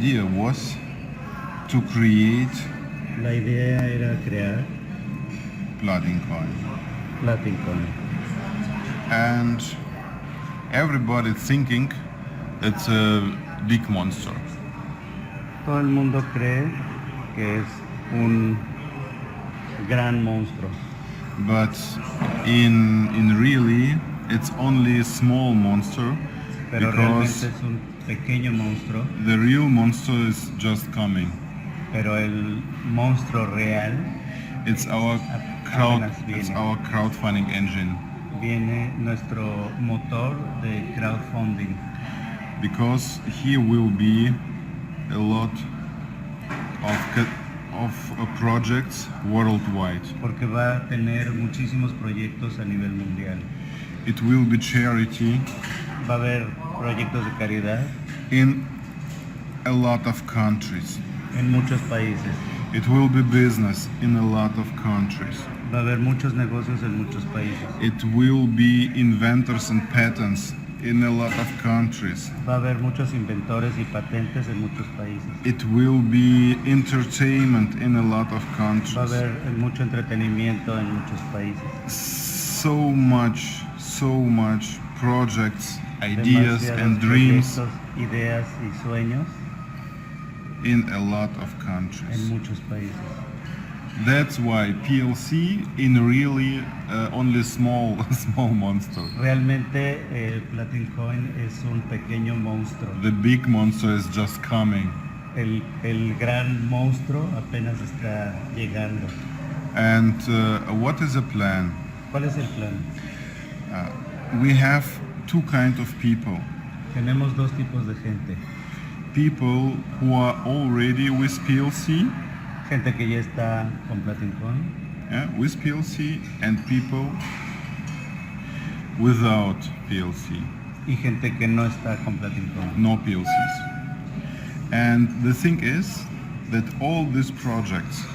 idea was to create La idea era crear Platincoin. Platincoin. And everybody thinking it's a big monster. Todo el mundo cree que es un gran monstruo, But in really it's only a small monster pero because realmente es un pequeño monstruo, the real monster is just coming. pero el monstruo real It's our apenas viene. crowdfunding engine. Viene nuestro motor de crowdfunding, Because here will be a lot of projects worldwide. porque va a tener muchísimos proyectos a nivel mundial. It will be charity Va a haber proyectos de caridad in a lot of countries. en muchos países. It will be business in a lot of countries. Va a haber muchos negocios en muchos países. It will be inventors and patents in a lot of countries. Va a haber muchos inventores y patentes en muchos países. It will be entertainment in a lot of Va a countries. haber mucho entretenimiento en muchos países. So much projects, ideas Demasiados and dreams proyectos, ideas y sueños in a lot of en countries. muchos países. That's why PLC in really only small monster. Realmente Platincoin es un pequeño monstruo. The big monster is just coming. El gran monstruo apenas está llegando. And what is the plan? ¿Cuál es el plan? We have two kinds of people. Tenemos dos tipos de gente. People who are already with PLC, Gente que ya está con Platincoin with PLC, and people without PLC, y gente que no está con Platincoin. no PLCs. And the thing is that all these projects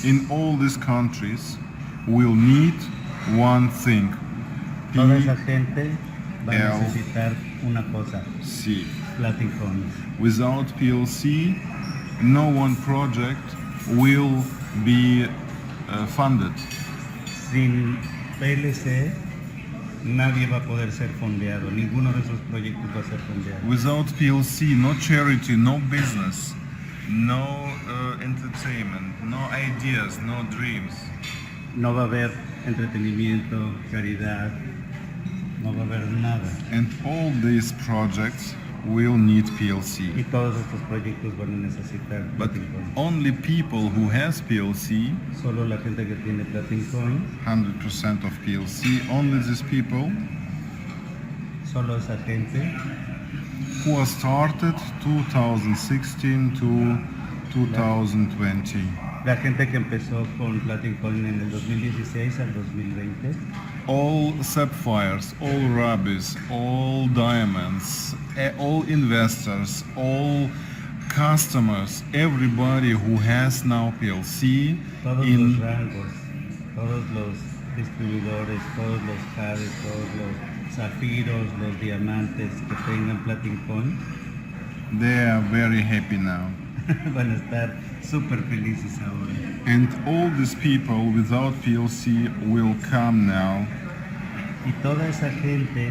in all these countries will need one thing. Toda esa gente va a L- necesitar una cosa, PLC. Platincoin. Without PLC, no one project will be funded. Sin PLC nadie va a poder ser fondeado, ninguno de esos proyectos va a ser fondeado. Without PLC, no charity, no business, no entertainment, no ideas, no dreams. No va a haber entretenimiento, caridad, no va a haber nada. And all these projects will need Y PLC. todos estos proyectos van a necesitar But Platincoin. only people who has PLC, Solo la gente que tiene Platincoin, 100% of PLC, only these people solo esa gente who are started 2016 to 2020. la gente que empezó con Platincoin en el 2016 al 2020, All sapphires, all rubies, all diamonds, all investors, all customers, everybody who has now PLC todos los in rangos, todos los distribuidores, todos los jades, todos los zafiros, los diamantes que tengan Platincoin they are very happy now. van a estar súper felices ahora. And all these people without PLC will come now Y toda esa gente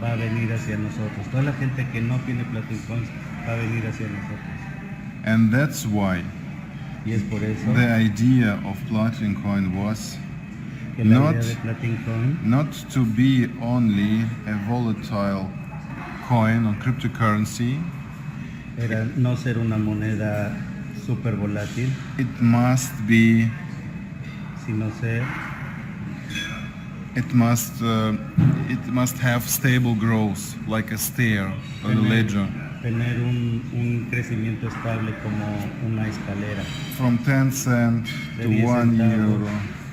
va a venir hacia nosotros. Toda la gente que no tiene Platincoin va a venir hacia nosotros. and that's why Y es por eso the idea of Platincoin was que la not- idea de Platincoin not to be only a volatile coin or cryptocurrency. era no ser una moneda súper volátil, It must be sino ser It must have stable growth, like a stair or a ledger, tener un crecimiento estable como una escalera. from 10 cents De to 10 1 centavos, euro,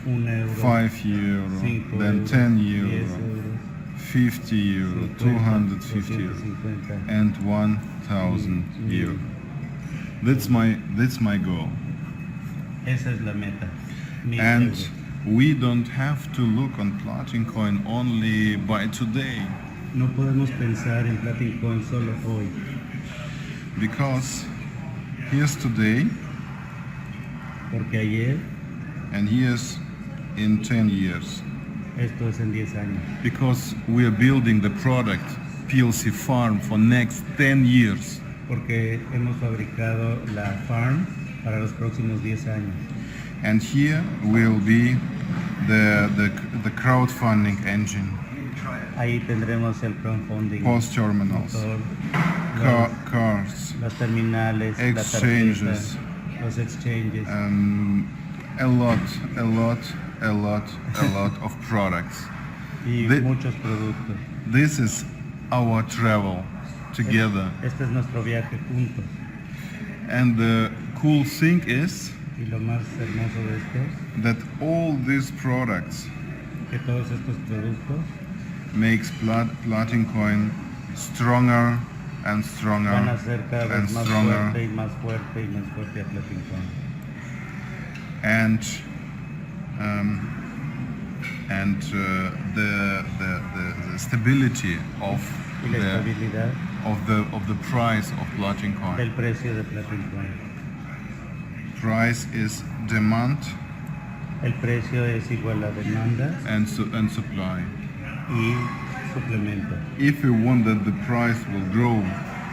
1 euro, 5 euro, 5 then euros, 10 10 euro, euros, 50 euro, 50, 250 euro, 250. and 1,000 euro. That's my goal. Esa es la meta. 1000 And euros. we don't have to look on Platincoin only by today. No podemos pensar en Platincoin solo hoy. Because here's today porque ayer, and here's in 10 years. esto es en 10 años. Because we are building the product PLC farm for next 10 years. Porque hemos fabricado la farm para los próximos 10 años. And here will be the crowdfunding engine. Ahí tendremos el crowdfunding, Post terminals, motor, cars, las terminales, exchanges, las tarjetas, los exchanges, a lot of products. y the- muchos productos. This is our travel together. Este es nuestro viaje juntos. And the cool thing is Y lo más hermoso de esto, that all these products que todos estos productos makes Platincoin stronger and stronger van a ser cada and vez más stronger. fuerte y más fuerte y más fuerte a Platincoin. And the stability of Y la the estabilidad of the price of Platincoin. del precio de Platincoin. Price is demand El precio es igual a demanda and supply. y suplemento. If we want that the price will grow,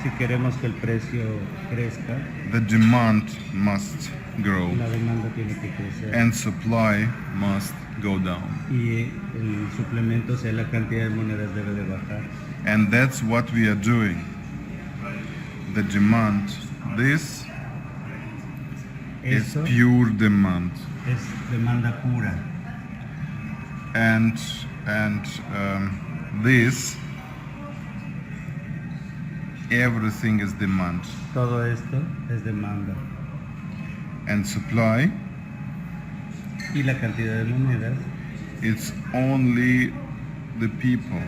Si queremos que el precio crezca, the demand must grow la demanda tiene que crecer and supply must go down. y el suplemento, o sea, la cantidad de monedas debe de bajar. And that's what we are doing. The demand, this is Eso pure demand. es demanda pura And this, everything is demand. todo esto es demanda And supply, y la cantidad de monedas it's only the people.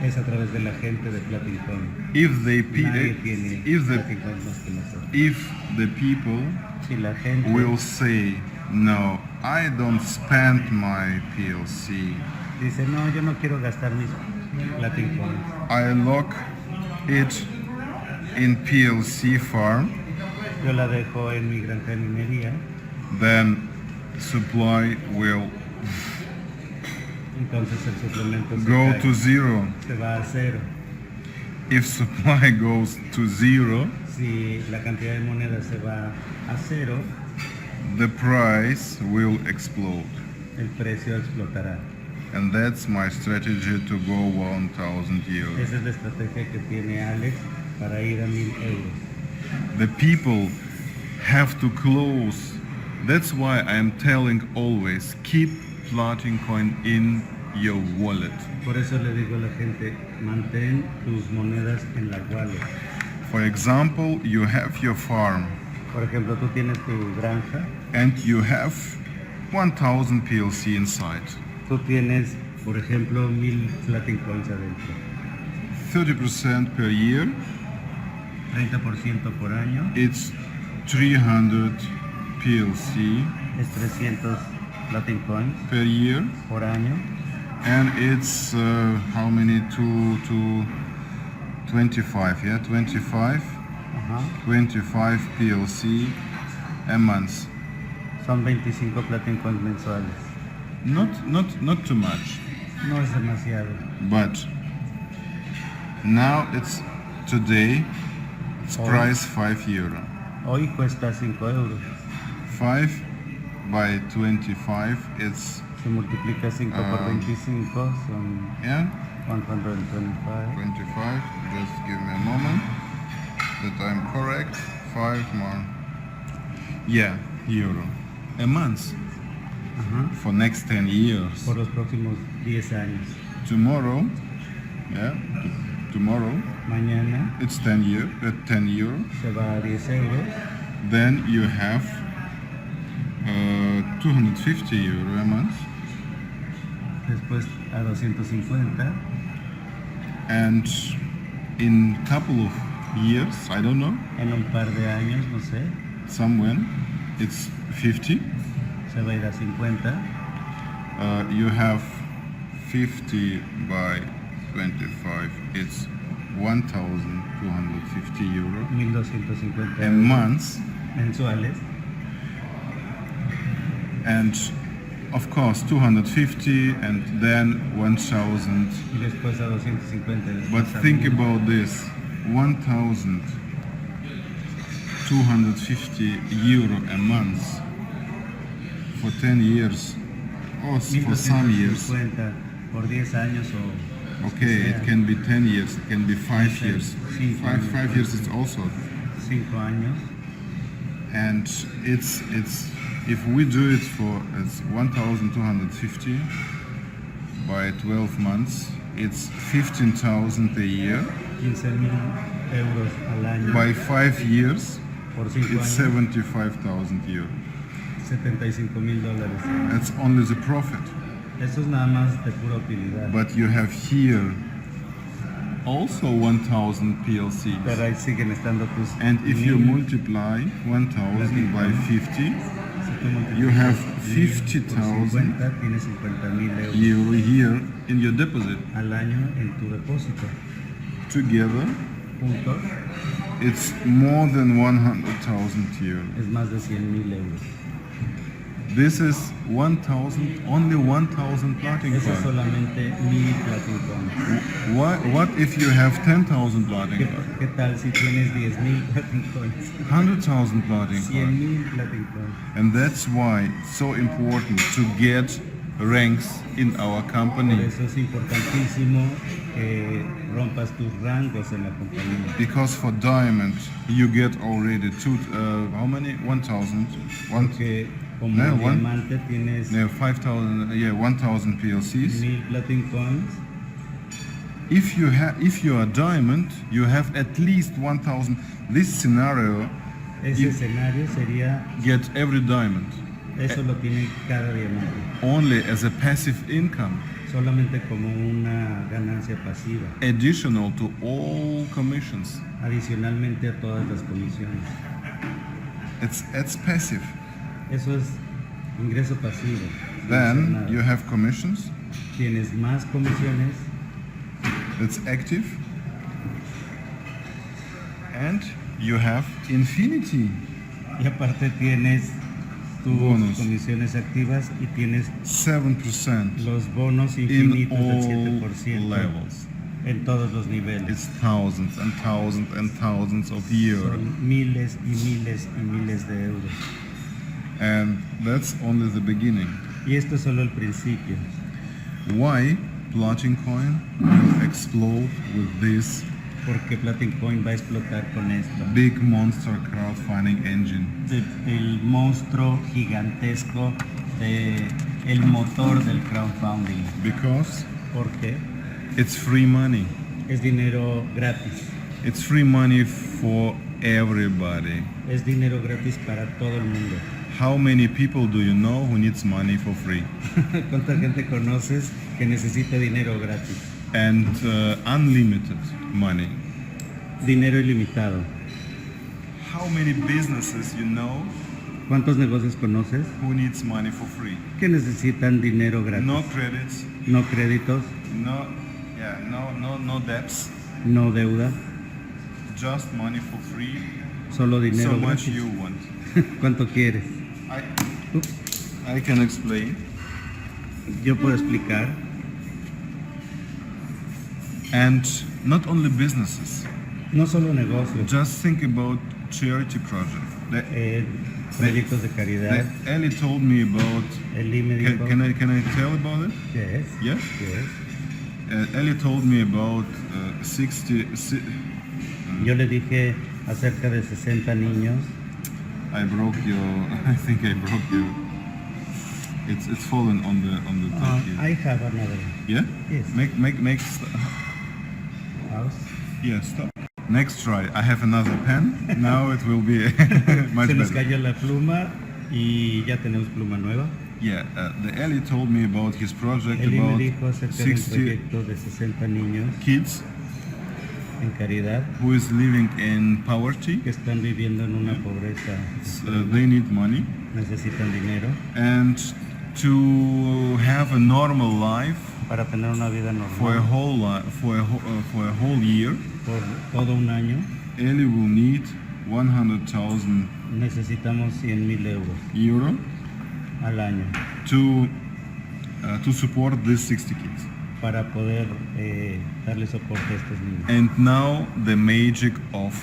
es a través de la gente de Platincoin. If they Nadie tiene if Platincoin más que nosotros. if the people Si la gente will say, no, I don't spend my PLC. dice, no, yo no quiero gastar mis Platincoins, I lock it in PLC farm, yo la dejo en mi granja de minería, then supply will entonces el suplemento go cae, to zero. se va a cero. If supply goes to zero, Si la cantidad de monedas se va a cero, the price will explode. el precio explotará. And that's my strategy to go 1,000 euros. Esa es la estrategia que tiene Alex para ir a 1000 euros. The people have to close. That's why I'm telling always, keep Platincoin in your wallet. Por eso le digo a la gente, mantén tus monedas en la wallet. For example, you have your farm Por ejemplo, tú tienes tu granja, and you have 1,000 PLC inside. tú tienes, por ejemplo, 1000 Platincoins adentro. 30% per year, 30% por año it's 300 PLC es 300 Platincoins per year, por año. and it's how many? To 25, yeah, 25 Ajá. 25 PLC a month. Son 25 Platincoins mensuales. Not too much, No es demasiado. but now it's today it's Oh. price 5 euro. Hoy cuesta 5 euros. 5 by 25 it's Se multiplica 5 por 25, son yeah 125. 25. Just give me a moment that I'm correct. 5 more, yeah, euro a month Ajá. for next 10 years. Por los próximos 10 años. Tomorrow, yeah, tomorrow Mañana it's 10 euro. se va a 10 euros. Then you have 250 euro a month, Después a 250. and in couple of years, I don't know, En un par de años, no sé, somewhere it's 50. se va a ir a 50. You have 50 by 25. It's 1,250 euro 1.250 a month, mensuales. and of course 250 and then 1,000. Y después a 250. But después a think 1.000. about this, 1,250 euro a month for 10 years or for some years. 1.250 por 10 años o Okay, it can be 10 years, it can be 5 years. Sí, 5 years is also. 5 años. And it's if we do it for it's 1,250 by 12 months, it's 15,000 a year. 15,000 euros al año. By 5 years, Por 5 it's años. 75,000 euros. $75,000. That's only the profit. Eso es nada más de pura utilidad. But you have here also 1,000 PLCs. Pero ahí siguen estando tus. And if you 1,000. multiply 1,000 by 50, Si tú multiplicas you have 1,000 por 50,000 50, tienes 50,000 euros euro here in your deposit. al año en tu depósito. Together, Juntos it's more than 100,000 euros. es más de 100,000 euros. This is 1,000, only 1,000 Eso es Platincoin. solamente 1,000 Platincoin. What if you have 10,000 Platincoin? ¿Qué tal si tienes 10,000 Platincoins? 100,000 Platincoin. 100,000 Platincoins. And that's why it's so important to get ranks in our Por company, eso es importantísimo que rompas tus rangos en la compañía. because for diamond you get already how many? 1,000. Porque como No, one- diamante tienes 5,000, 1,000 PLCs. 1,000 Platincoins. If you are diamond, you have at least 1,000. This scenario Ese You- escenario sería, get every diamond eso lo tiene cada diamante, only as a passive income, solamente como una ganancia pasiva, additional to all commissions. adicionalmente a todas las comisiones. It's passive. Eso es ingreso pasivo. sin hacer Then nada. you have commissions. Tienes más comisiones That's active. And you have infinity. y aparte tienes tus Bonus. comisiones activas y tienes 7% los bonos in infinitos del all 7% levels. en todos los niveles. It's thousands and thousands and thousands of euros. Son miles y miles y miles de euros. And that's only the beginning. Y esto es solo el principio. Why Platincoin will explode with this Porque Platincoin va a explotar con esto. big monster crowdfunding engine? El monstruo gigantesco de el motor del crowdfunding. Because Porque it's free money. es dinero gratis. It's free money for everybody. Es dinero gratis para todo el mundo. How many people do you know who needs money for free? ¿Cuánta gente conoces que necesita dinero gratis? And unlimited money. Dinero ilimitado. How many businesses you know ¿Cuántos negocios conoces who needs money for free? que necesitan dinero gratis? No credits, No créditos, no debts, no deuda, just money for free. solo dinero So much gratis. you want. ¿Cuánto quieres? I can explain. Yo puedo explicar. And not only businesses. No solo negocios, Just think about charity project. proyectos de caridad. Ellie told me about. Eli me dijo, Can I tell about it? ¿qué es? Yes. ¿Qué es? Ellie told me about 60. Yo le dije acerca de 60 niños. I broke your. I think I broke your. It's fallen on the top here. I have another Yeah. Yes. Make. house. Yeah. Stop. Next try. I have another pen. Now it will be much Se nos better. cayó la pluma y ya tenemos pluma nueva. Yeah. The Ellie told me about his project Eli me about dijo acerca de un 60 proyecto de 60 niños kids en caridad who is living in poverty. que están viviendo en una pobreza. They need money, Necesitan dinero and to have a normal life para tener una vida for a normal whole for a whole year, por todo un año Eli will need 100,000 necesitamos 100,000 euros euro al año to support these 60 kids. para poder darle soporte a estos niños. And now the magic of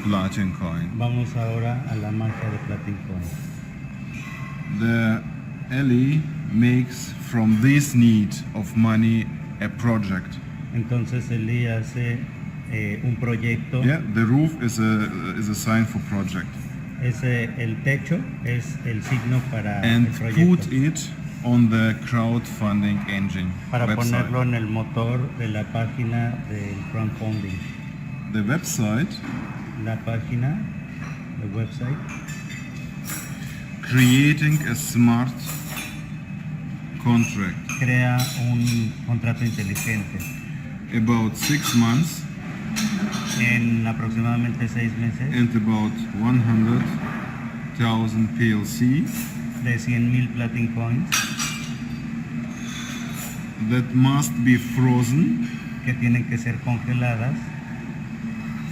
Platincoin. Vamos ahora a la magia de Platincoin. The Eli makes from this need of money a project. Entonces Eli hace un proyecto. Yeah, the roof is a sign for project. El techo es el signo para And el proyecto. put it on the crowdfunding engine Para website. ponerlo en el motor de la página del crowdfunding. The website La página, el website, creating a smart contract. crea un contrato inteligente. About 6 months En aproximadamente 6 meses, and about 100,000 PLC de 100,000 Platincoins that must be frozen. que tienen que ser congeladas.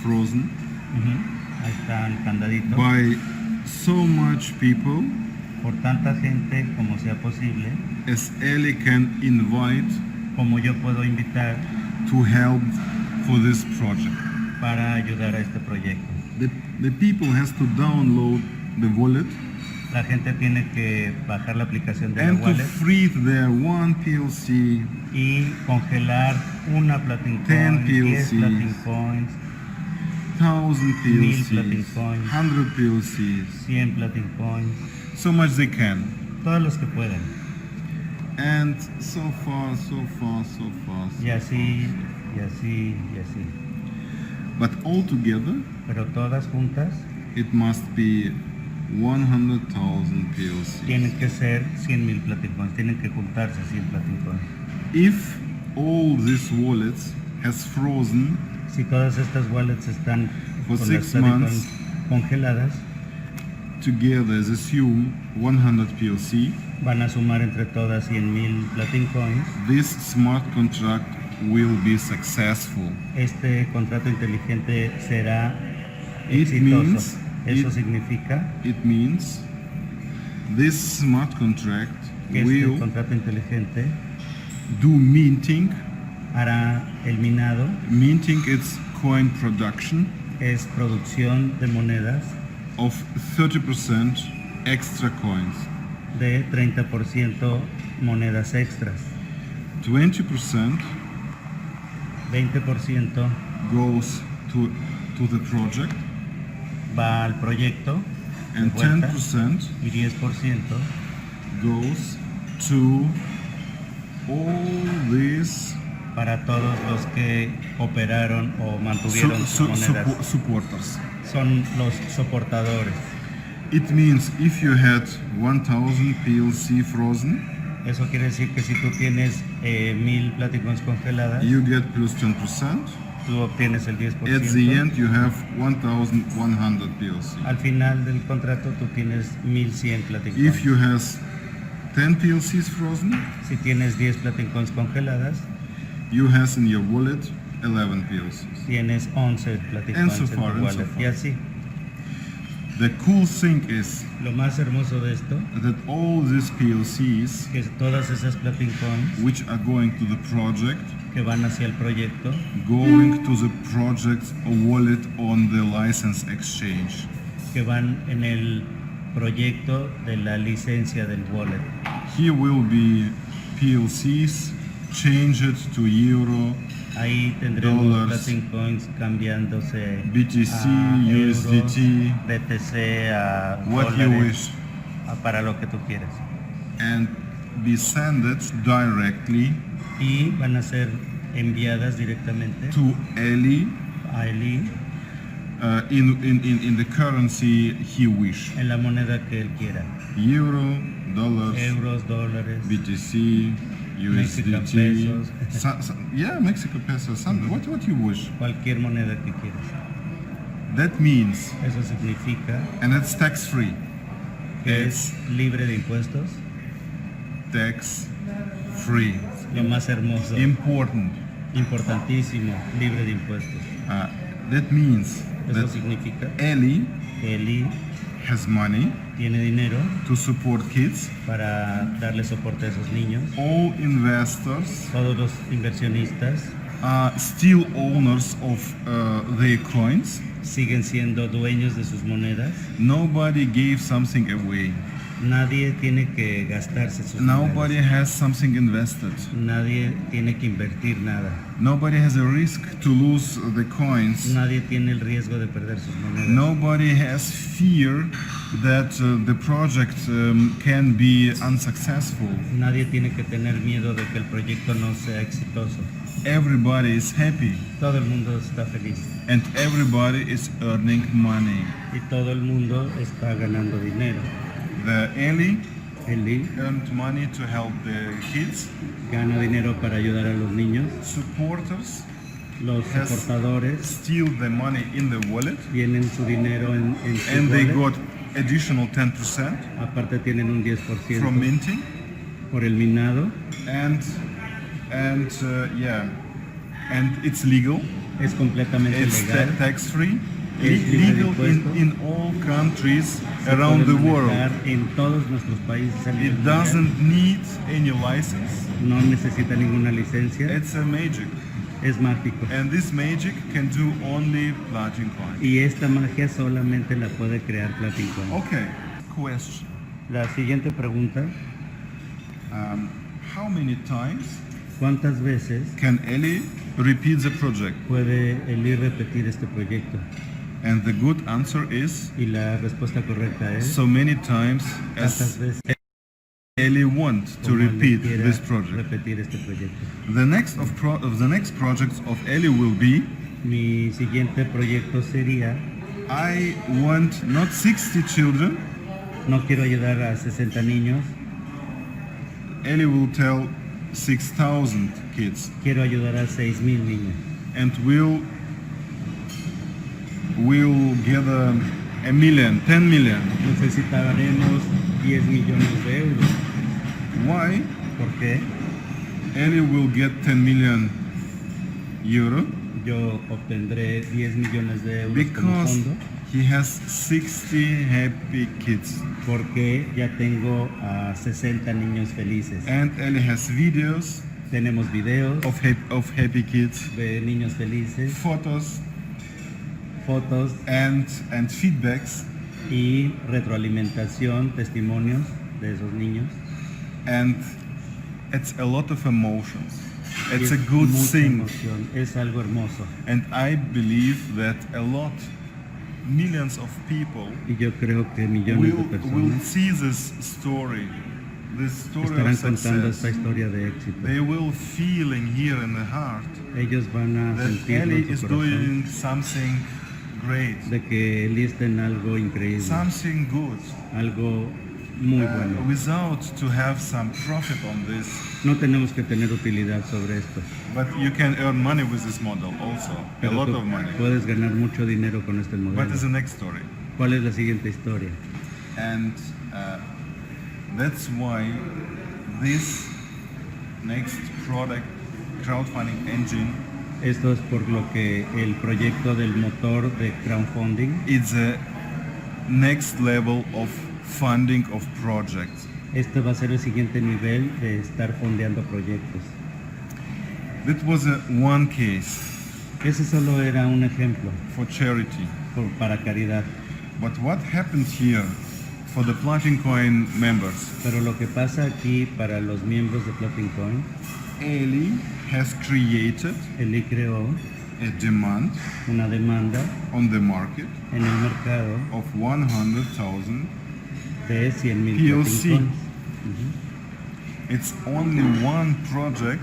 Frozen Ahí está el candadito. by so much people Por tanta gente como sea posible, as Eli can invite como yo puedo invitar to help for this project. para ayudar a este proyecto. The people has to download the wallet La gente tiene que bajar la aplicación de la and to wallet freeze their one PLC, y congelar una Platincoin, 10 10 PLCs. Platincoins, 1,000 1000 PLCs, Platincoins. 100 PLCs, 100 Platincoins, so much they can. todos los que puedan. And so far. Y así, y así, y así. But all together, Pero todas juntas it must be 100,000 PLCs. tienen que ser 100,000 Platincoins, tienen que juntarse 100 Platincoins. If all these wallets has frozen Si todas estas wallets están For con 6 las Platincoins months. congeladas, together, as assume 100 PLC, van a sumar entre todas 100,000 Platincoins. this smart contract will be successful. Este contrato inteligente será It exitoso. means- Eso it- significa It means this smart contract que este will contrato inteligente do minting. hará el minado, Minting its coin production es producción de monedas of 30% extra coins. de 30% monedas extras, 20% 20% goes to the project va al proyecto de and vuelta, 10% y 10% goes to all these para todos los que operaron o mantuvieron sus monedas. supporters. Son los soportadores. It means if you had 1,000 PLC frozen, Eso quiere decir que si tú tienes 1000 Platincoins congeladas, you get plus 10%. tú obtienes el 10%. At the end, you have 1,100 PLC. Al final del contrato tú tienes 1100 Platincoins. If you has 10 PLCs frozen, Si tienes 10 Platincoins congeladas, you has in your wallet 11 PLCs. tienes 11 Platincoins And so en far, tu and so wallet. far. Y así. The cool thing is Lo más hermoso de esto, that all these PLCs, que todas esas Platincoins which are going to the project, que van hacia el proyecto, going to the project's wallet on the license exchange. que van en el proyecto de la licencia del wallet. Here will be PLCs changed to euro, Ahí tendremos Dólares, Platincoins cambiándose BTC, a euros, USDT, BTC, a what you dólares, wish, para lo que tú quieras. and be sent directly Y van a ser enviadas directamente to Eli a Eli in the currency he wish. en la moneda que él quiera. Euro, dollars, Euros, dólares, BTC, Mexican USDT, pesos. yeah, Mexican pesos, what you wish. cualquier moneda que quieras. That means, Eso significa and it's tax free. que It's es libre de impuestos, tax free. lo más hermoso, Important. importantísimo, libre de impuestos. That means Eso that significa Eli que Eli has money tiene dinero to support kids. para darle soporte a esos niños. All investors Todos los inversionistas are still owners of their coins. siguen siendo dueños de sus monedas. Nobody gave something away. Nadie tiene que gastarse sus Nobody monedas. has something invested. Nadie tiene que invertir nada. Nobody has a risk to lose the coins. Nadie tiene el riesgo de perder sus monedas. Nobody has fear that the project can be unsuccessful. Nadie tiene que tener miedo de que el proyecto no sea exitoso. Everybody is happy Todo el mundo está feliz and everybody is earning money. y todo el mundo está ganando dinero. The Eli Eli earned money to help the kids. gana dinero para ayudar a los niños. Supporters Los Has- soportadores steal the money in the wallet tienen su dinero en su and they wallet. got additional 10% Aparte tienen un 10% from minting por el minado. and it's legal. Es completamente It's legal. tax free. Es libre de Legal impuestos. in all countries Se around the puede world. manejar en todos nuestros países a nivel It mundial. doesn't need any license. No necesita ninguna licencia. It's a magic. Es mágico. And this magic can do only Platincoin. Y esta magia solamente la puede crear Platincoin. Okay, question. La siguiente pregunta, How many times ¿cuántas veces can Eli repeat the project? puede Eli repetir este proyecto? And the good answer is Y la respuesta correcta es so many times tantas as veces Eli want to como Eli repeat quiera this project. repetir este proyecto. The next projects of Eli will be Mi siguiente proyecto sería, I want not 60 children. no quiero ayudar a 60 niños, Eli will tell 6,000 kids quiero ayudar a 6,000 niños. and we'll gather a million, 10 million. Necesitaremos 10 millones de euros. Why? ¿Por qué? Eli will get 10 million euro Yo obtendré 10 millones de euros como because fondo he has 60 happy kids. porque ya tengo a 60 niños felices. And Eli has videos Tenemos videos of happy kids, de niños felices, photos fotos and feedbacks, y retroalimentación, testimonios de esos niños. and it's a lot of emotions. Y It's es a good mucha thing, emoción, es algo hermoso. and I believe that millions of people Y yo creo que millones de will personas see this story of estarán contando esta success. historia de éxito. They will feeling here in the heart Ellos van a that sentirlo Eli en is su corazón doing something great, de que Eli está en algo increíble, something good, algo muy bueno. without to have some profit on this. No tenemos que tener utilidad sobre esto, But you can earn money with this model also, a pero lot tú of money. puedes ganar mucho dinero con este What modelo. is the next story? ¿Cuál es la siguiente historia? And that's why this next product crowdfunding engine Esto es por lo que el proyecto del motor de crowdfunding is a next level of funding of projects. este va a ser el siguiente nivel de estar fondeando proyectos. That was one case Ese solo era un ejemplo for charity. para caridad, But what happened here for the Platincoin members? pero lo que pasa aquí para los miembros de Platincoin, Eli has created Eli creó a demand una demanda on the market en el mercado of 100,000. de 100,000 PLC. Platincoins. It's only one project,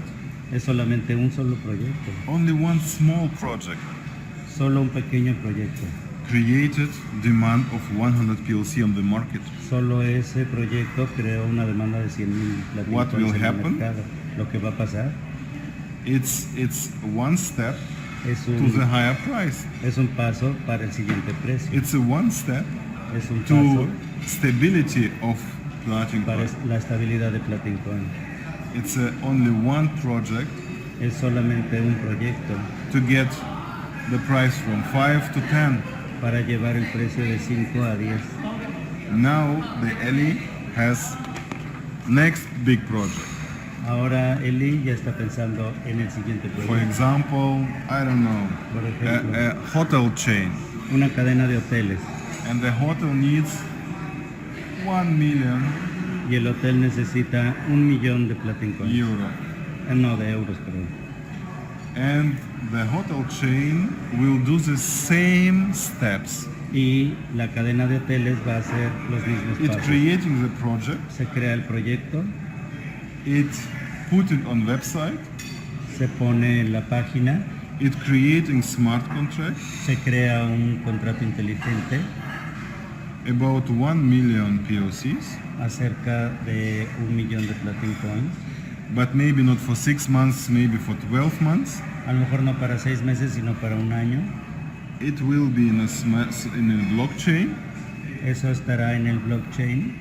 Es solamente un solo proyecto, only one small project solo un pequeño proyecto. created demand of 100 PLC on the market. Solo ese proyecto creó una demanda de 100,000 What will Platincoins en el happen? mercado. Lo que va a pasar It's one step es to the un, higher price. es un paso para el siguiente precio. It's a one step Es un to paso stability of para Platincoin. la estabilidad de Platincoin. It's only one project Es solamente un proyecto to get the price from 5 to 10. para llevar el precio de 5 a 10. Now the Eli has next big project. Ahora Eli ya está pensando en el siguiente For proyecto. example, I don't know, Por ejemplo, a hotel chain. una cadena de hoteles And the hotel needs 1 million y el hotel necesita 1 millón de Platincoin. euro. No, de euros, perdón. And the hotel chain will do the same steps. Y la cadena de hoteles va a hacer los mismos It pasos. creating the project, Se crea el proyecto, it put it on website, se pone en la página, it creating smart contract se crea un contrato inteligente about 1 million POCs, acerca de 1 millón de Platincoins. but maybe not for 6 months, maybe for 12 months. A lo mejor no para 6 meses, sino para 1 año. It will be in a blockchain. Eso estará en el blockchain.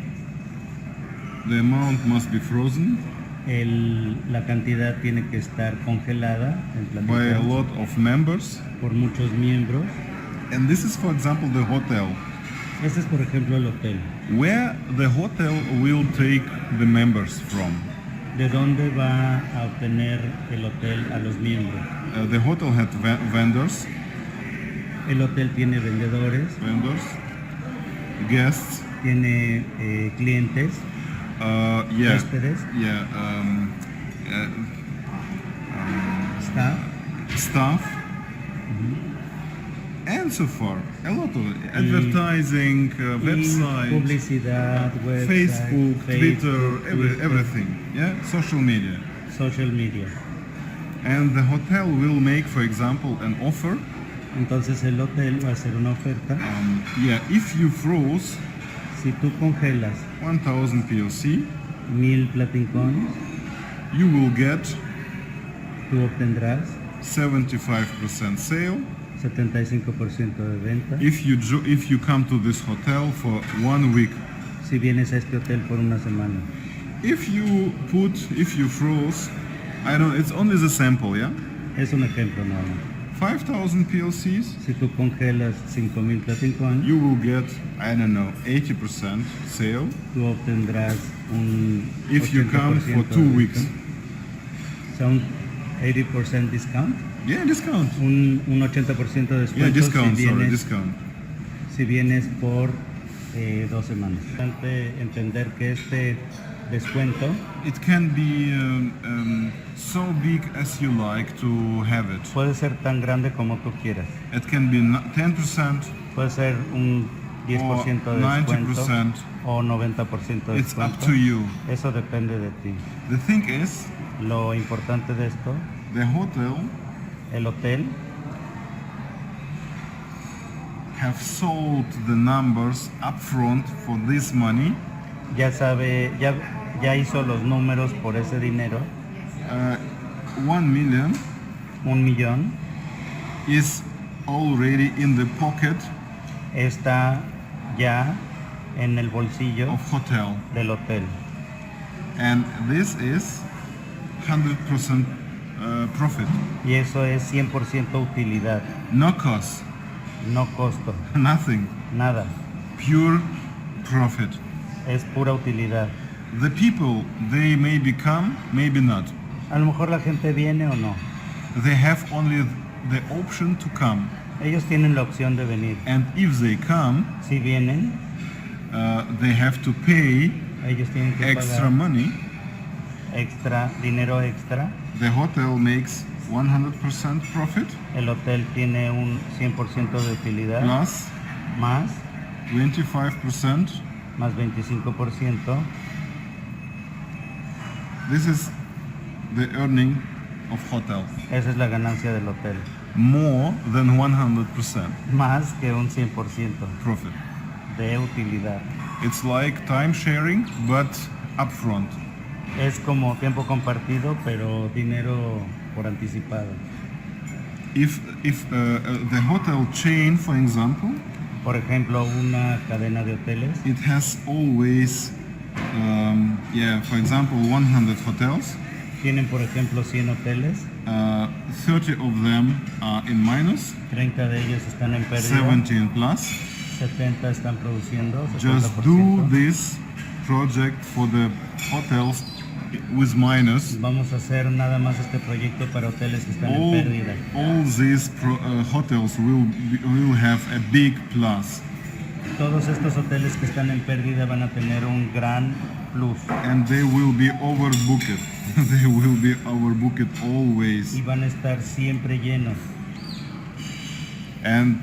The amount must be frozen La cantidad tiene que estar congelada en by a Platincoins lot of members. por muchos miembros. And this is, for example, the hotel, Este es, por ejemplo, el hotel. where the hotel will take the members from. ¿De dónde va a obtener el hotel a los miembros? The hotel had vendors, El hotel tiene vendedores, guests, tiene clientes, yeah, huéspedes, yeah, staff, staff, and so far a lot of advertising, y website, publicidad, website, Facebook, Twitter, Twitter, everything, yeah, social media. social media. And the hotel will make, for example, an offer. Entonces el hotel va a hacer una oferta. Yeah, if you froze Si tú congelas 1,000 POC, 1000 Platincoins, you will get tú obtendrás 75% sale. 75% de venta. If you come to this hotel for 1 week, Si vienes a este hotel por una semana. if you froze, I don't. It's only the sample, yeah. Es un ejemplo nada más. 5,000 POCs, Si tú congelas 5000 Platincoins, you will get, I don't know, 80% sale. tú obtendrás un If you come for 80% 2 de weeks, descuento. Son 80% discount, yeah, discount. un 80% de descuento Yeah, discount. si Sorry, vienes, discount. si vienes por 2 semanas. Es importante entender que este descuento It can be so big as you like to have it. puede ser tan grande como tú quieras. It can be 10%. Puede ser un 10% de descuento 90%. o 90% de It's descuento. up to you. Eso depende de ti. The thing is, Lo importante de esto, the hotel el hotel have sold the numbers upfront for this money. ya sabe, ya hizo los números por ese dinero. 1 million 1 millón is already in the pocket está ya en el bolsillo of hotel, del hotel. and this is 100% profit, Y eso es 100% utilidad, no cost, no costo, nothing, nada. pure profit. Es pura utilidad. The people, they maybe come, maybe not. A lo mejor la gente viene o no. They have only the option to come, Ellos tienen la opción de venir. and if they come, Si vienen, they have to pay ellos tienen que extra pagar money. dinero extra. The hotel makes 100% profit El hotel tiene un 100% de utilidad, plus más 25%. 25%. This is the earning of hotel, Esa es la ganancia del hotel. more than 100% Más que un 100% profit. de utilidad. It's like time sharing, but upfront. Es como tiempo compartido, pero dinero por anticipado. If the hotel chain, for example, Por ejemplo, una cadena de hoteles it has always, for example, 100 hotels. Tienen, por ejemplo, 100 hoteles, 30 of them are in minus, 30 de ellos están en pérdida, 17 plus. 70 están produciendo, Just 70%. do this project for the hotels with minus. Vamos a hacer nada más este proyecto para hoteles que están en pérdida. All these hotels will have a big plus, Todos estos hoteles que están en pérdida van a tener un gran plus and they will be overbooked. They will be overbooked always. y van a estar siempre llenos. And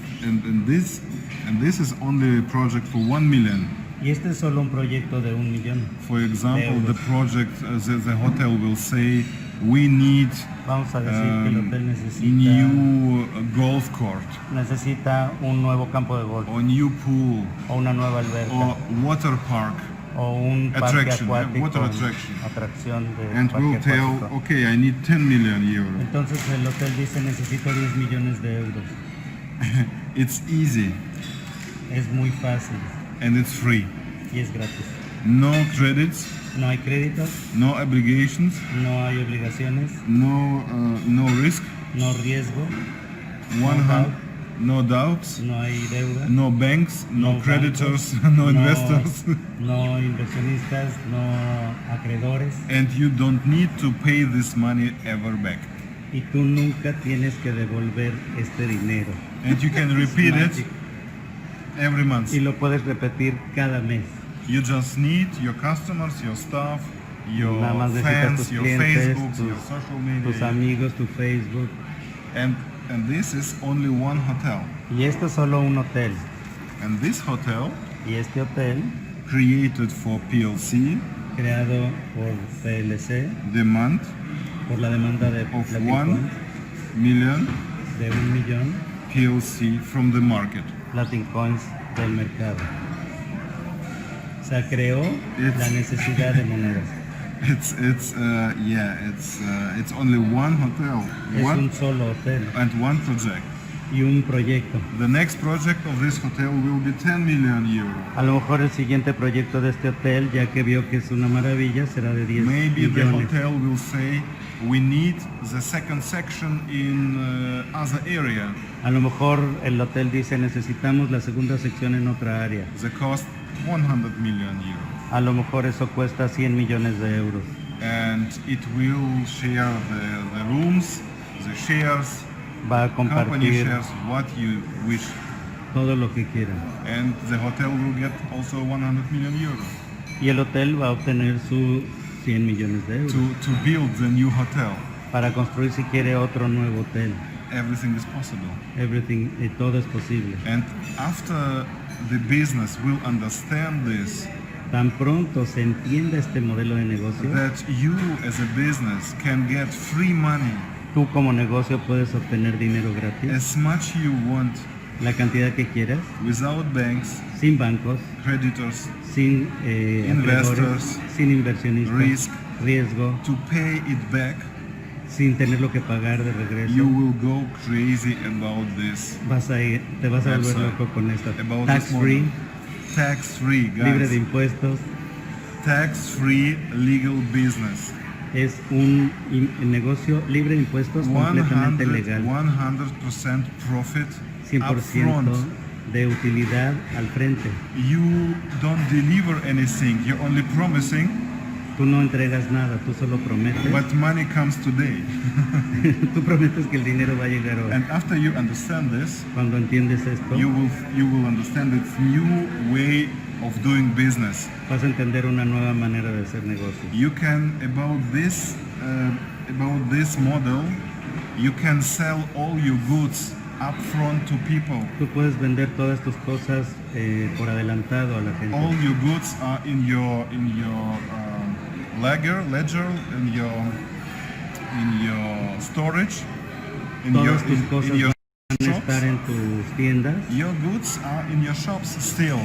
this is only a project for 1 million. Y este es solo un proyecto de 1 millón. For example, euros. the project, the hotel will say, we need Vamos a decir que el hotel necesita new golf court, un nuevo campo de golf or new pool, o una nueva alberca or water park, o un parque attraction, acuático, water attraction. atracción de And parque we'll tell, acuático. okay, I need 10 million euros. Entonces el hotel dice necesito 10 millones de euros. It's easy Es muy fácil and it's free. y es gratis. No credits, No hay créditos, no obligations, no hay obligaciones, no risk, no riesgo, no doubts, no hay deuda, no banks, no bancos, creditors, no investors. no inversionistas, no acreedores, And you don't need to pay this money ever back. y tú nunca tienes que devolver este dinero. And you can repeat it Magic. every month. Y lo puedes repetir cada mes. You just need your customers, your staff, your Nada más necesitas fans, tus your clientes, Facebook, your social media. tus amigos, tu Facebook. And this is only one hotel. Y esto es solo un hotel. And this hotel, Y este hotel, created for PLC, creado por PLC, demand por la demanda de of Platincoin, 1 million de 1 millón PLC from the market. Platincoins del mercado. O sea, creó la necesidad de monedas. It's only one hotel, Es un solo hotel and one project. y un proyecto. The next project of this hotel will be 10 million euros. A lo mejor el siguiente proyecto de este hotel, ya que vio que es una maravilla, será de 10 Maybe the millones. hotel will say, we need the second section in other area. A lo mejor el hotel dice necesitamos la segunda sección en otra área. The cost 100 million euros. A lo mejor eso cuesta 100 millones de euros. And it will share the rooms, the shares, Va a company compartir shares, what you wish. todo lo que quiera. And the hotel will get also 100 million euros Y el hotel va a obtener sus 100 millones de euros to build the new hotel. para construir si quiere otro nuevo hotel. Everything is possible. Everything, todo es posible. And after the business will understand this, Tan pronto se entienda este modelo de negocio, that you as a business can get free money tú como negocio puedes obtener dinero gratis, as much you want la cantidad que quieras, without banks, sin bancos, creditors, sin Investors, acreedores, sin inversionistas, risk. riesgo, to pay it back. sin tenerlo que pagar de regreso. You will go crazy about this. Te vas a volver That's loco con esto. about Tax this free, model. Tax free, libre de guys. impuestos. Tax free legal business. Es un negocio libre de impuestos, completamente 100% legal. 100% profit 100% upfront. de utilidad al frente. You don't deliver anything. You're only promising, Tú no entregas nada, tú solo prometes. but money comes today. Tú prometes que el dinero va a llegar hoy. And after you understand this, Cuando entiendes esto, you will understand its new way of doing business. vas a entender una nueva manera de hacer negocio. You can about this model, you can sell all your goods upfront to people. Tú puedes vender todas tus cosas por adelantado a la gente. All your goods are in your ledger, in your storage, in Todas tus cosas your van a estar shops. en tus tiendas. Your goods are in your shops still,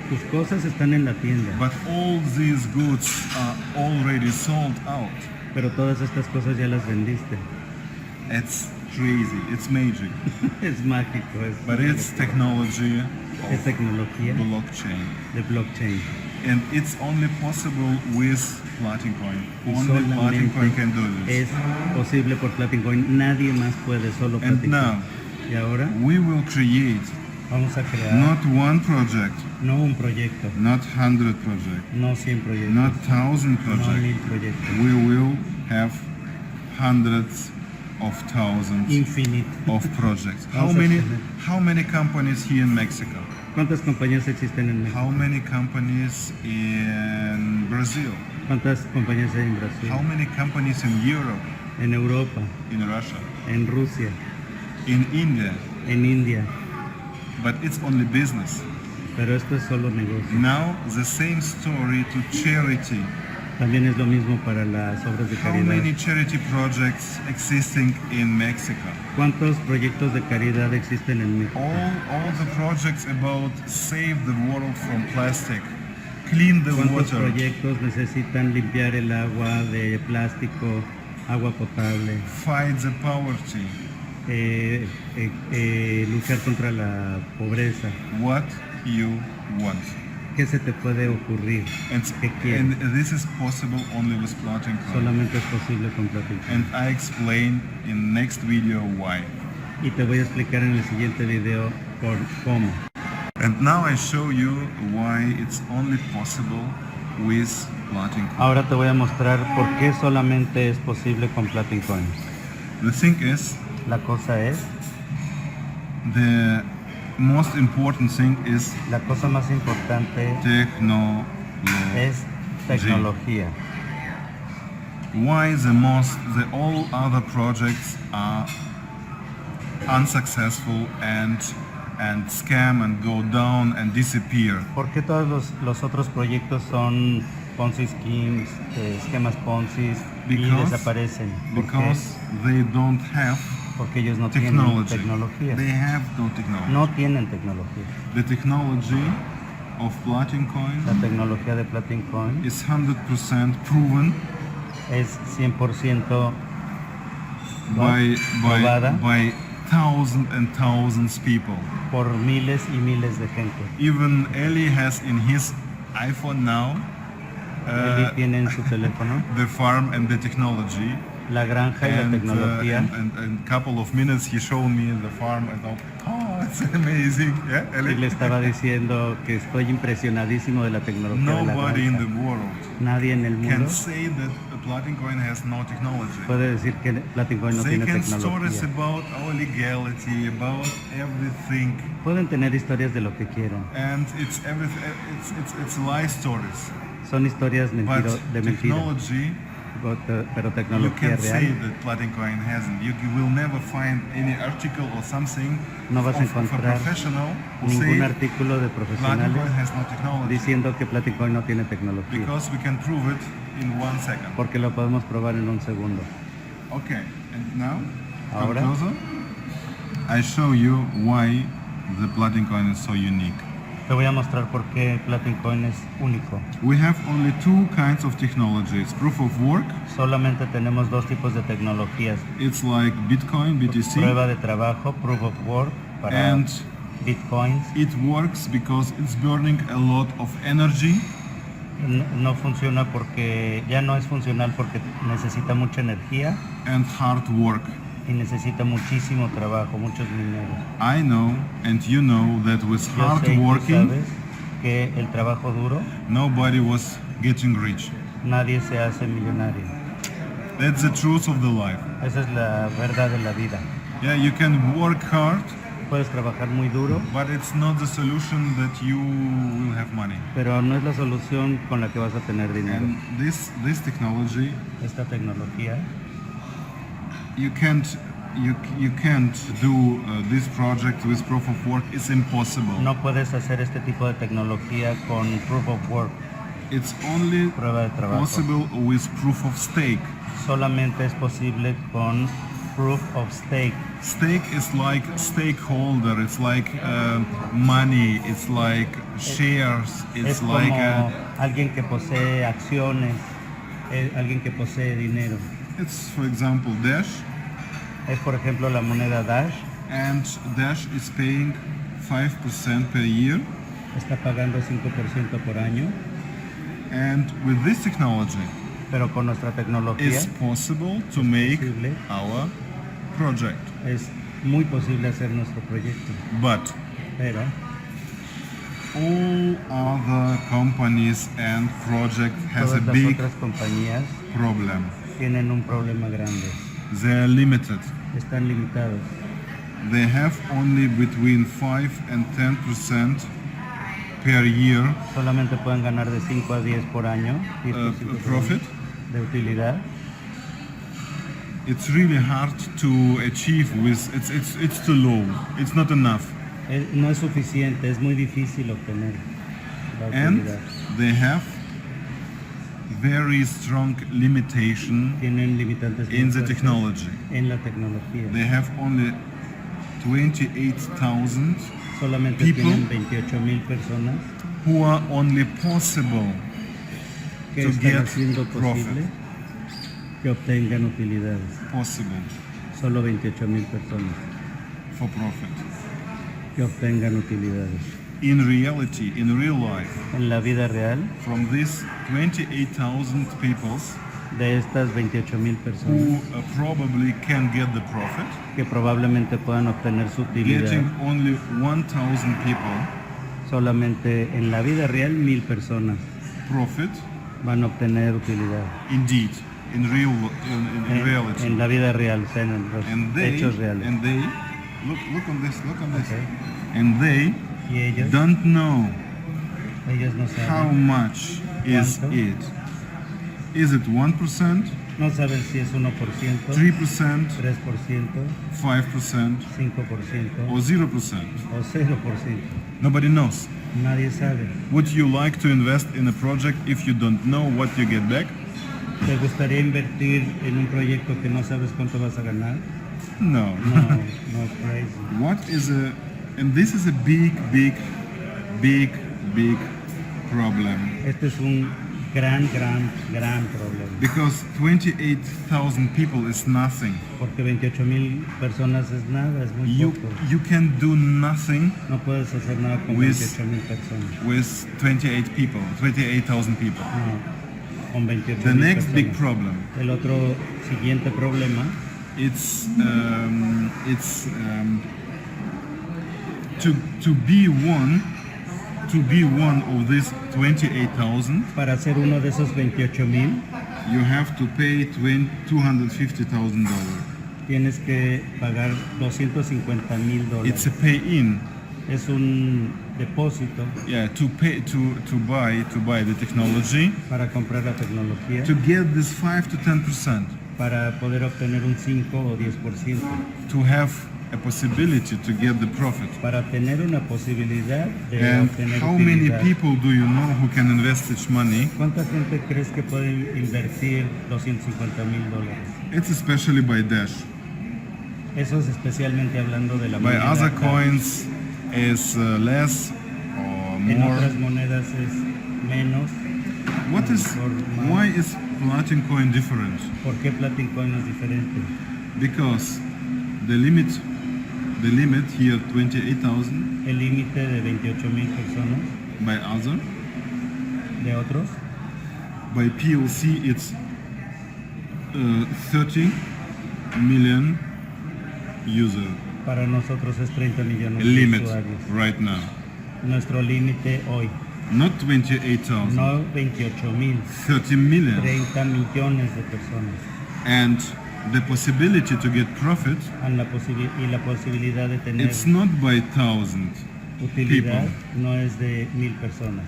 Tus cosas están en la tienda. but all these goods are already sold out. Pero todas estas cosas ya las vendiste. It's crazy, it's magic, Es mágico. but it's technology. es of tecnología blockchain. de blockchain. And it's only possible with Platincoin. Y Only Platincoin can do es this. posible por Platincoin, nadie más puede, solo And Platincoin. now Y ahora we will create vamos a crear not one project, no un proyecto, not 100 projects, no 100 proyectos, not 1,000 no 1000 projects. proyectos, We will have hundreds of thousands infinite. of projects. Vamos a How many companies here in Mexico? ¿Cuántas compañías existen en México? How many companies in Brazil? ¿Cuántas compañías hay en Brasil? How many companies in Europe, En Europa, in Russia, en Rusia, in India? en India, But it's only business. pero esto es solo negocio. Now the same story to charity. También es lo mismo para las obras de How many caridad. charity projects existing in Mexico? ¿Cuántos proyectos de caridad existen en México? All the projects about save the world from plastic, clean the ¿Cuántos water, proyectos necesitan limpiar el agua de plástico, agua potable, fight the poverty. luchar contra la pobreza? What you want. ¿Qué se te puede ocurrir? And, ¿Qué quieres? and this is possible only with Platincoin. Solamente es posible con Platincoin. And I explain in next video why. Y te voy a explicar en el siguiente video por cómo. And now I show you why it's only possible with Platincoin. Ahora te voy a mostrar por qué solamente es posible con Platincoin. The thing is, La cosa es, the most important thing is la cosa más importante technology. es tecnología. Why the all other projects are unsuccessful and scam and go down and disappear? ¿Por qué todos los otros proyectos son Ponzi schemes, esquemas Ponzi y Because- desaparecen? ¿Por qué? Because they don't have Porque ellos no tienen technology. tecnología. They have no technology. No tienen tecnología. The technology of Platincoin La tecnología de Platincoin is 100% proven es 100% by probada thousands and thousands people. por miles y miles de gente. Even Eli has in his iPhone now Eli tiene en su teléfono the farm and the technology. la granja y la tecnología. And couple of minutes he showed me the farm and thought, oh, it's amazing. Yeah, Y le Eli? estaba diciendo que estoy impresionadísimo de la tecnología de la Nobody in the granja. world Nadie en el can mundo say that Platincoin has no technology. puede decir que Platincoin no They tiene can stories tecnología. about our legality, about everything, Pueden tener historias de lo que quieran. and it's everything. It's lie stories. Son historias But de mentira, technology, pero you tecnología can say real that Platincoin hasn't. You will never find any article or something no vas a of a encontrar professional who ningún say artículo de profesionales Platincoin has no technology, diciendo que Platincoin no tiene tecnología, because we can prove it in 1 second. porque lo podemos probar en un segundo. Okay, and now come Ahora. closer. I show you why the Platincoin is so unique. Te voy a mostrar por qué Platincoin es único. We have only two kinds of technologies. Proof of work, Solamente tenemos dos tipos de tecnologías. it's like Bitcoin, BTC, Prueba de trabajo, proof of work, para and bitcoins. it works because it's burning a lot of energy No funciona porque ya no es funcional porque necesita mucha energía and hard work. y necesita muchísimo trabajo, muchos mineros. I know and you know that with Yo hard sé y tú working, sabes que el trabajo duro, nobody was getting rich. nadie se hace millonario. That's the truth of the life. Esa es la verdad de la vida. Yeah, you can work hard, Puedes trabajar muy duro, but it's not the solution that you will have money. pero no es la solución con la que vas a tener dinero. And this technology, Esta tecnología you can't do this project with proof of work. It's impossible. no puedes hacer este tipo de tecnología con proof of work, It's only prueba de trabajo. possible with proof of stake. Solamente es posible con proof of stake. Stake is like stakeholder. It's like money. It's like shares. Es It's como like alguien que posee acciones, alguien que posee dinero. it's for example Dash, Es por ejemplo la moneda Dash and Dash is paying 5% per year. está pagando 5% por año, And with this technology, pero con nuestra tecnología it's possible to make posible. our project. es muy posible hacer nuestro proyecto. But Pero all other companies and project has a todas las big otras compañías problem. tienen un problema grande. They're limited. Están limitados. They have only between 5 and 10% per year Solamente pueden ganar de 5 a 10 por año, 10% por profit. año de utilidad. It's really hard to achieve with it's too low. It's not enough. No es suficiente, es muy difícil obtener la And utilidad. they have very strong limitation Tienen limitantes muy in the fuertes technology. en la tecnología. They have only 28,000 Solamente people tienen 28,000 personas who are only possible que to están get haciendo posible profit. que obtengan utilidades. Possible Solo 28,000 personas for profit. que obtengan utilidades. In reality, in real life, En la vida real, from these 28,000 people de estas 28,000 personas who probably can get the profit, que probablemente puedan obtener su utilidad, getting only 1,000 people solamente en la vida real 1,000 personas profit, van a obtener utilidad. indeed, in reality. En la vida real, o sea, en los And they, hechos reales. look on this, Okay. and they Y ellos don't know no how saben, much is ¿Cuánto? it. Is it 1%, no saben si es 1%, 3%, 3%, 5%, 5% or 0%? o 0%. Nobody knows. Nadie sabe. Would you like to invest in a project if you don't know what you get back? ¿Te gustaría invertir en un proyecto que no sabes cuánto vas a ganar? No. No, crazy. What is and this is a big problem, Este es un gran problema. because 28,000 people is nothing. Porque 28,000 personas es nada, es muy You poco. can do nothing No puedes hacer nada con With- 28,000 personas. with 28,000 people. No, con 28,000 The next personas. big problem, El otro siguiente problema it's to be one of these 28,000, para ser uno de esos 28,000 you have to pay $250,000. tienes que pagar $250,000. It's a pay-in. Es un depósito Yeah, to buy the technology, para comprar la tecnología, to get this 5 to 10%, para poder obtener un 5 o 10%, to have a possibility to get the profit. para tener una posibilidad de And obtener how many utilidad. people do you know who can invest such money? ¿Cuánta gente crees que puede invertir $250,000? It's especially by Dash. Eso es especialmente hablando de la By moneda. other LATAM. coins is less or En more. otras monedas es menos. What is why is Platincoin different? ¿Por qué Platincoin es diferente? Because the limit here 28,000, El límite de 28,000 personas by other, de otros, by PLC it's 30 million user para nosotros es 30 millones de limit usuarios. right now. Nuestro límite hoy, Not 28,000, no 28,000, 30 million. 30 millones de personas. And the possibility to get profit, Y la posibilidad de tener it's not by 1,000 utilidad people. no es de 1,000 personas.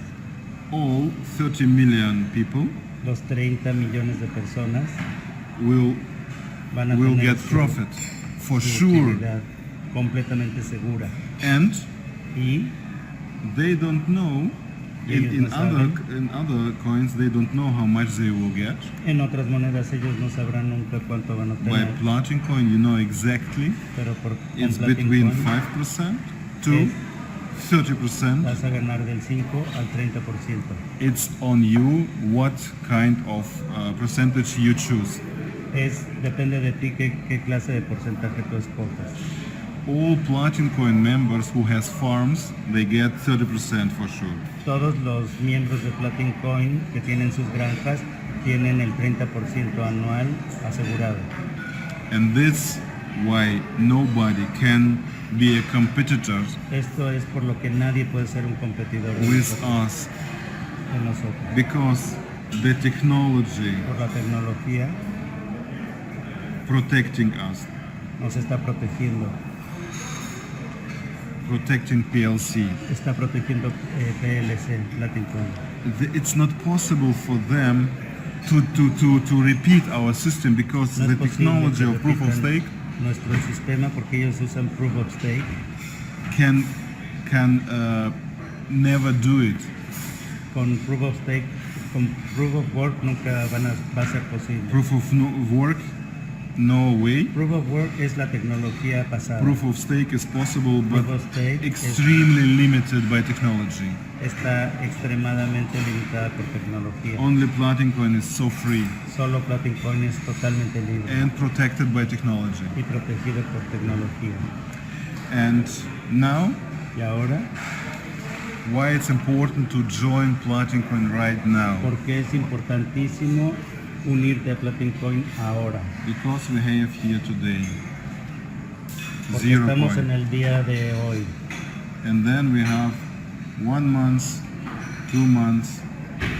All 30 million people Los 30 millones de personas will van a will tener get profit for su sure. utilidad completamente segura. And Y they don't know Ellos in no saben. other coins they don't know how much they will get. en otras monedas ellos no sabrán nunca cuánto van a By obtener. Platincoin you know exactly. Pero con It's between Platincoin 5% to Es- 30%. vas a ganar del 5 al 30%. It's on you what kind of percentage you choose. Depende de ti qué clase de porcentaje tú escojas. all Platincoin members who has farms, they get 30% for sure. Todos los miembros de Platincoin que tienen sus granjas tienen el 30% anual asegurado. And that's why nobody can be a competitor Esto es por lo que nadie puede ser un competidor with us, de nosotros. because the technology Por la tecnología protecting us, nos está protegiendo. protecting PLC. Está protegiendo PLC, Platincoin. It's not possible for them to repeat our system because No the es posible technology que of proof of repitan stake nuestro sistema porque ellos usan Proof of Stake. can never do it. Con Proof of Stake, con Proof of Work nunca va a ser posible. Proof of work, no way. Proof of Work es la tecnología pasada. Proof of stake is possible, but Proof of Stake extremely limited by technology. está extremadamente limitada por tecnología. Only Platincoin is so free Solo Platincoin es totalmente libre and protected by technology. y protegido por tecnología. And now, Y ahora, why it's important to join Platincoin right now? porque es importantísimo unirte a Platincoin ahora. Because we have here today Porque 0 estamos coin. en el día de hoy. And then we have 1 month, 2 months,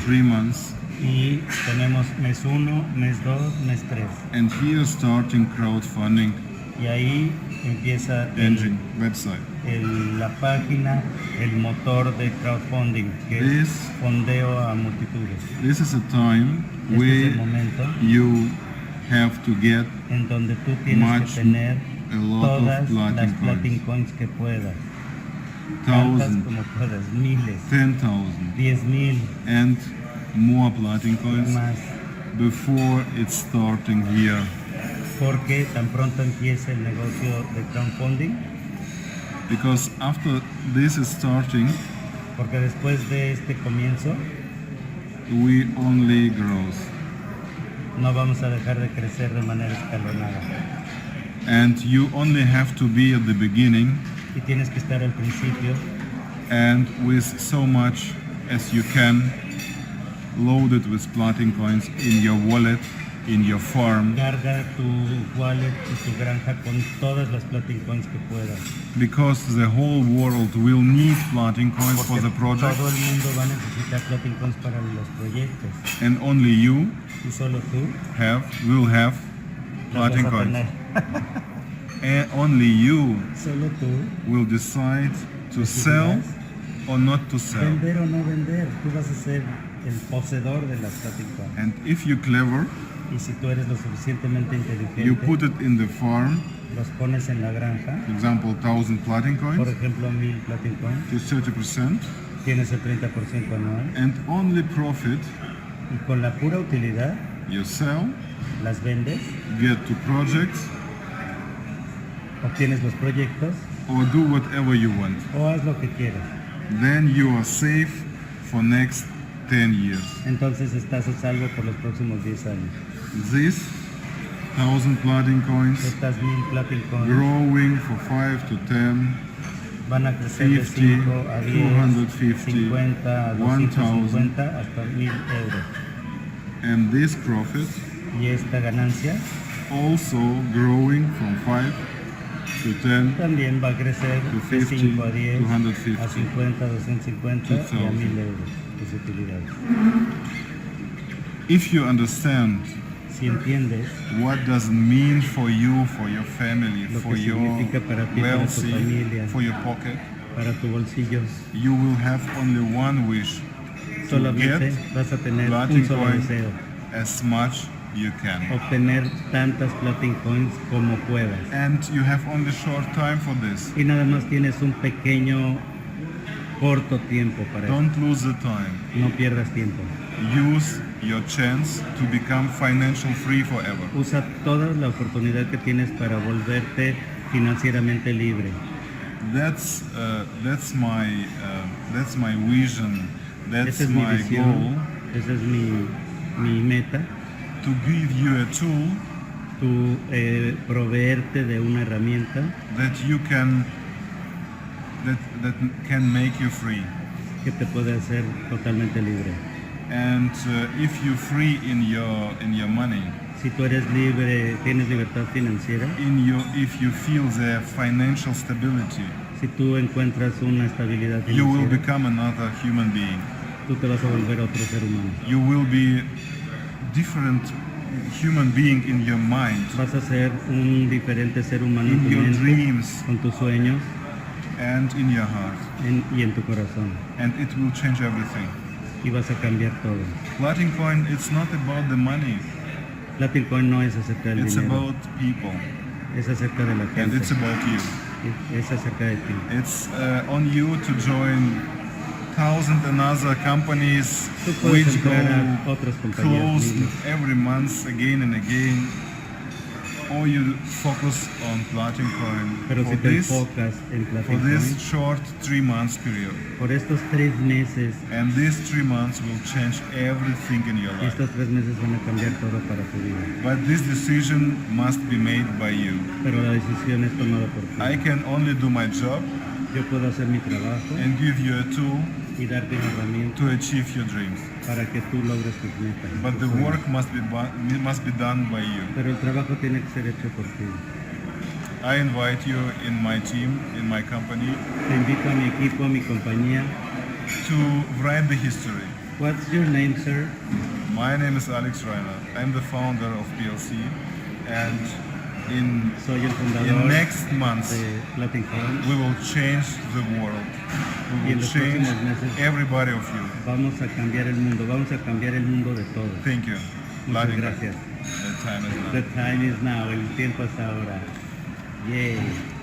3 months, Y tenemos mes 1, mes 2, mes 3. and here starting crowdfunding Y ahí empieza engine website. la página, el motor de crowdfunding, que es This fondeo a multitudes. this is a time Este es el where momento you have to get en donde tú tienes much, que tener a lot todas of las Platincoins, Platincoins que puedas. Tantas 1,000, como puedas, miles, 10,000, 10,000 and more Platincoins más. before it's starting here. Porque tan pronto empiece el negocio de crowdfunding, Because after this is starting, porque después de este comienzo we only grow. no vamos a dejar de crecer de manera escalonada. And you only have to be at the beginning Y tienes que estar al principio and with so much as you can, loaded with Platincoins in your wallet, in your farm, carga tu wallet y tu granja con todas las Platincoins que puedas. because the whole world will need Platincoins for Porque the project, todo el mundo va a necesitar Platincoins para los proyectos. and only you Y solo tú will have las vas a Platincoins. tener. And only you Solo tú will decide to sell or not to sell. vender o no vender. Tú vas a ser el poseedor de las Platincoins. And if you're clever, Y si tú eres lo suficientemente you put inteligente, it in the farm, los pones en la granja. for example, 1,000 Por Platincoins ejemplo, 1000 Platincoins. to 30%, Tienes el 30% anual. and only profit Y con la pura utilidad you sell, las vendes, get to projects, obtienes los proyectos or do whatever you want. o haz lo que quieras. Then you are safe for next 10 years. Entonces estás a salvo por los próximos 10 años. This 1,000 Platincoins Estas 1000 Platincoins growing for 5 to 10, van a crecer de 50, 5 a 10, 250, 50 a 250 hasta 1000 euros. and this profit Y esta ganancia also growing from 5 to 10 también va a crecer to de 50, 5 a 10, 250, a 50, 250 y a 2000. 1000 euros tus utilidades. If you understand Si entiendes what does it mean for you, for your family, Lo for que your significa para ti, para tu wealthy, familia. for your pocket, para tu bolsillo, you will have only one wish: to solamente get vas a tener un solo Platincoin deseo, as much you can. obtener tantas Platincoins como puedas. And you have only short time for this. Y nada más tienes un pequeño, corto tiempo para eso. Don't lose the time. No pierdas tiempo. Use your chance to become financial free forever. Usa toda la oportunidad que tienes para volverte financieramente libre. That's my vision. Esa That's es mi my visión, goal. esa es mi meta, To give you a tool tú proveerte de una herramienta that can make you free. que te puede hacer totalmente libre. And if you're free in your money, Si tú eres libre, tienes libertad financiera, if you feel the financial stability, si tú encuentras una estabilidad you will financiera, become another human being. tú te vas a volver otro ser humano. You will be different human being in your mind, Vas a ser un diferente ser humano en in tu your mente, dreams, con tus sueños and in your heart. y en tu corazón. And it will change everything. Y vas a cambiar todo. Platincoin, it's not about the money, Platincoin no es acerca del it's dinero, about people, es acerca de la and gente, it's about you. es acerca de ti. It's on you to join thousand and other companies Tú puedes which entrar a go otras compañías close mismas, every month again and again, or you focus on Platincoin pero for si te this enfocas en for Platincoin, this short 3 months period. por estos 3 meses, And these 3 months will change everything in your life. estos 3 meses van a cambiar todo para tu vida. But this decision must be made by you. Pero la decisión es tomada por ti. I can only do my job Yo puedo hacer mi trabajo and give you a tool y darte una herramienta to achieve your dreams. para que tú logres tus metas. But the tus sueños. work must be done by you. Pero el trabajo tiene que ser hecho por ti. I invite you in my team, in my company, Te invito a mi equipo, a mi compañía. to write the history. What's your name, sir? My name is Alex Reinhardt. I'm the founder of PLC, and in Soy el fundador next month de Platincoin. we will change the world. Y We en will los change próximos meses everybody of you. vamos a cambiar el mundo, vamos a cambiar el mundo de todos. Thank you. Muchas Platincoin. gracias. The time is now. The time is now, el tiempo es ahora. Yay.